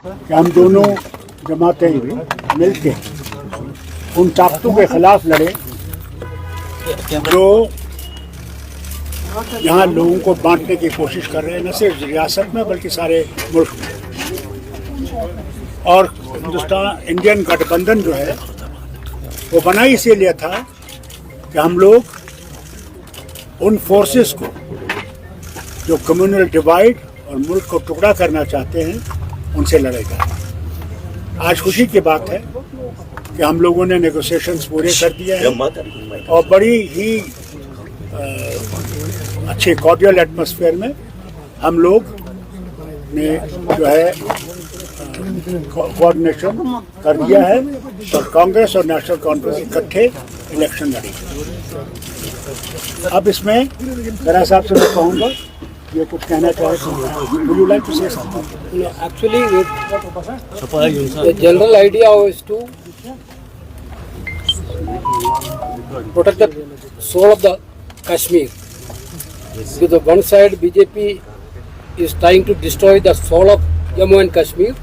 कि हम दोनों जमातें मिलके उन ताकतों के खिलाफ लड़े जो यहाँ लोगों को बांटने की कोशिश कर रहे हैं, न सिर्फ रियासत में बल्कि सारे मुल्क में। और हिंदुस्तान इंडियन गठबंधन जो है वो बना इसीलिए था कि हम लोग उन फोर्सेस को जो कम्युनल डिवाइड और मुल्क को टुकड़ा करना चाहते हैं उनसे लड़ेगा। आज खुशी की बात है कि हम लोगों ने नेगोशिएशंस पूरे कर दिए हैं और बड़ी ही अच्छे कॉर्डियल एटमॉस्फेयर में हम लोग ने जो है कोऑर्डिनेशन कर दिया है और कांग्रेस और नेशनल कॉन्फ्रेंस इकट्ठे इलेक्शन लड़ेंगे। अब इसमें जरा साहब से मैं कहूँगा ये कुछ कहना चाहे। Would you like to say something? No, actually, the general idea is to protect the soul of the Kashmir. Because on one side, BJP is trying to destroy the soul of Jammu and Kashmir.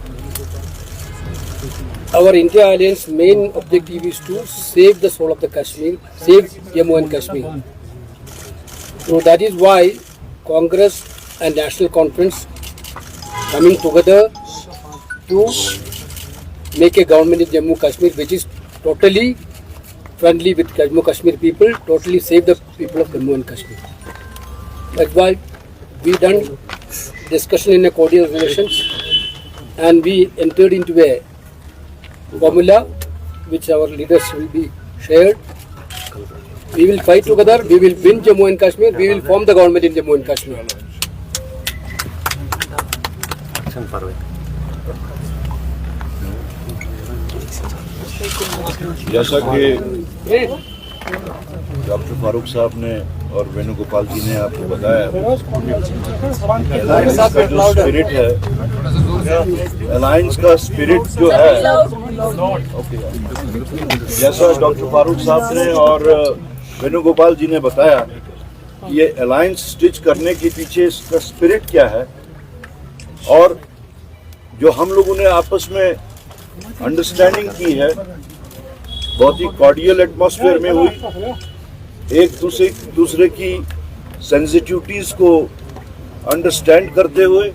Our India Alliance main objective is to save the soul of the Kashmir, save Jammu and Kashmir. So that is why Congress and National Conference coming together to make a government in Jammu Kashmir which is totally friendly with Jammu Kashmir people, totally save the people of Jammu and Kashmir. That's why we done discussion in a cordial relations and we entered into a formula which our leaders will be shared. We will fight together, we will win Jammu and Kashmir, we will form the government in Jammu and Kashmir. जैसा कि doctor Farooq साहब ने और वेणुगोपाल जी ने आपको बताया, alliance का जो स्पिरिट है, अलायंस का स्पिरिट जो है, जैसा डॉक्टर फारूक साहब ने और वेणुगोपाल जी ने बताया, ये अलायंस स्टिच करने के पीछे इसका स्पिरिट क्या है और जो हम लोगों ने आपस में अंडरस्टैंडिंग की है बहुत ही कॉर्डियल एटमॉस्फेयर में हुई, एक दूसरे की सेंसिटिविटीज को अंडरस्टैंड करते हुए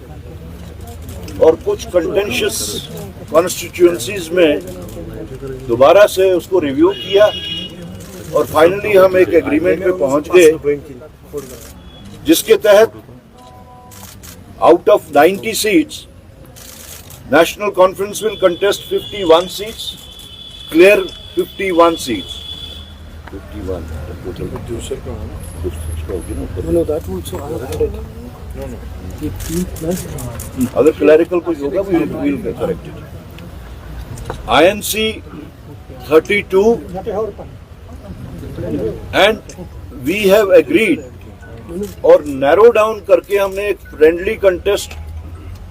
और कुछ कंटेंशियस कॉन्स्टिट्यूएंसीज में दोबारा से उसको रिव्यू किया और फाइनली हम एक एग्रीमेंट पे पहुंच गए जिसके तहत out of 90 seats national conference will contest 51 seats, clear 51 seats. 51. No, that also 100. अगर क्लैरिकल कुछ होगा we will correct it. INC 32 and we have agreed और नैरो डाउन करके हमने एक फ्रेंडली कंटेस्ट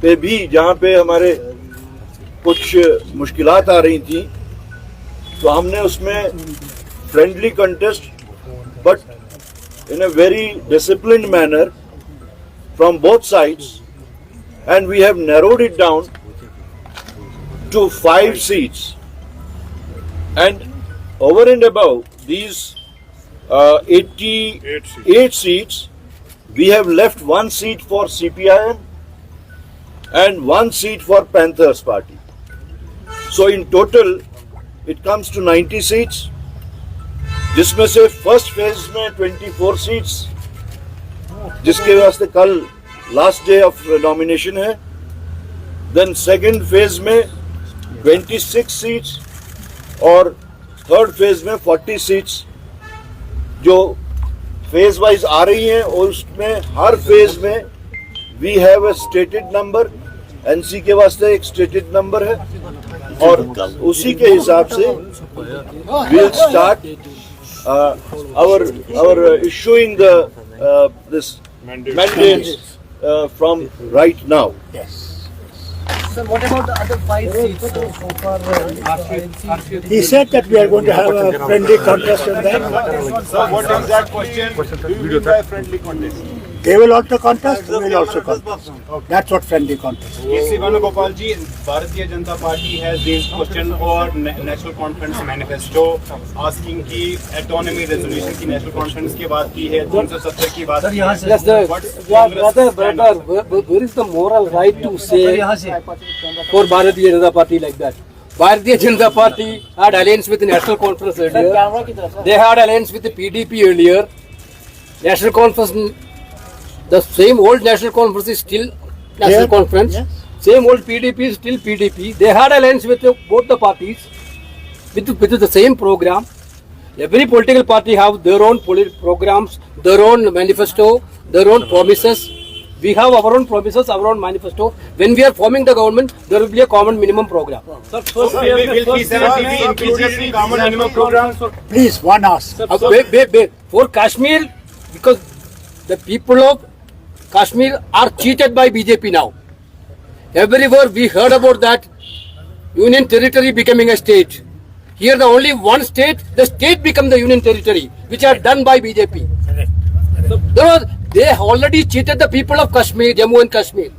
पे भी जहाँ पे हमारे कुछ मुश्किलात आ रही थी तो हमने उसमें friendly contest but in a very disciplined manner from both sides and we have narrowed it down to 5 seats and over and above these 88 seats we have left 1 seat for CPIM and 1 seat for Panthers party. So in total it comes to 90 seats, जिसमें से first phase में 24 seats जिसके वास्ते कल last day of nomination है, then second phase में 26 seats और third phase में 40 सीट्स जो फेज वाइज आ रही हैं और उसमें हर फेज में we have a stated number, NC के वास्ते एक स्टेटेड नंबर है और उसी के हिसाब से we'll start our issuing the this mandates from right now. Yes. Sir, what about the other 5 seats so far? He said that we are going to have a friendly contest on that. Sir, what exact question do you mean by friendly contest? They will also contest, we will also contest. That's what friendly contest. KC Venugopal ji, Bharatiya Janata Party has raised question for National Conference Manifesto, asking कि autonomy resolution की National Conference के बात की है, 370 की बात की है. Yes, where is the moral right to say for Bharatiya Janata Party like that? Bharatiya Janata Party had alliance with the National Conference earlier. They had alliance with the PDP earlier. National Conference, the same old National Conference is still National Yeah. Conference. Yes. Same old PDP is still PDP. They had alliance with both the parties with the same program. Every political party have their own programs, their own manifesto, their own promises. We have our own promises, our own manifesto. When we are forming the government, there will be a common minimum program. Will P7 be included in common minimum program? Please, one ask. Wait. For Kashmir, because the people of Kashmir are cheated by BJP now. Everywhere we heard about that union territory becoming a state. Here the only one state, the state become the union territory, which are done by BJP. They already cheated the people of Kashmir, Jammu and Kashmir.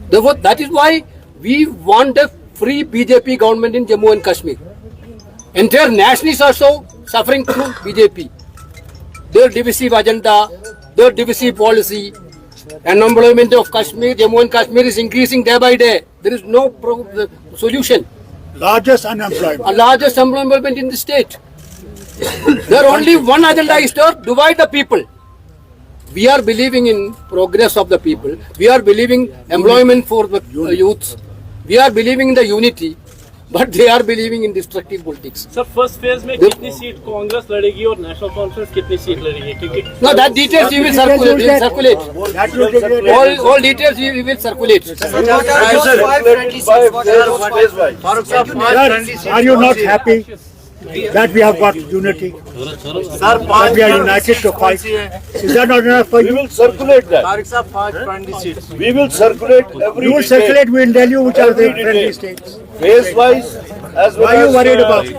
Therefore, that is why we want a free BJP government in Jammu and Kashmir. Entire nation is also suffering through BJP. Their divisive agenda, their divisive policy, unemployment of Kashmir, Jammu and Kashmir is increasing day by day. There is no solution. Largest unemployment. A largest employment in the state. There only one agenda is to divide the people. We are believing in progress of the people. We are believing employment for the youths. We are believing in the unity. But they are believing in destructive politics. Sir first phase में कितनी seat Congress लड़ेगी और national conference कितनी seat लड़ेगी क्योंकि No, that details we will circulate. We will circulate. That will take All details we will circulate. Are you not happy that we have got unity? That we are united to fight? Is that not enough for We you? will circulate that. We will circulate every You will detail, circulate, we will tell you which are the Every friendly detail. states. phase wise as well Why are you as worried about it?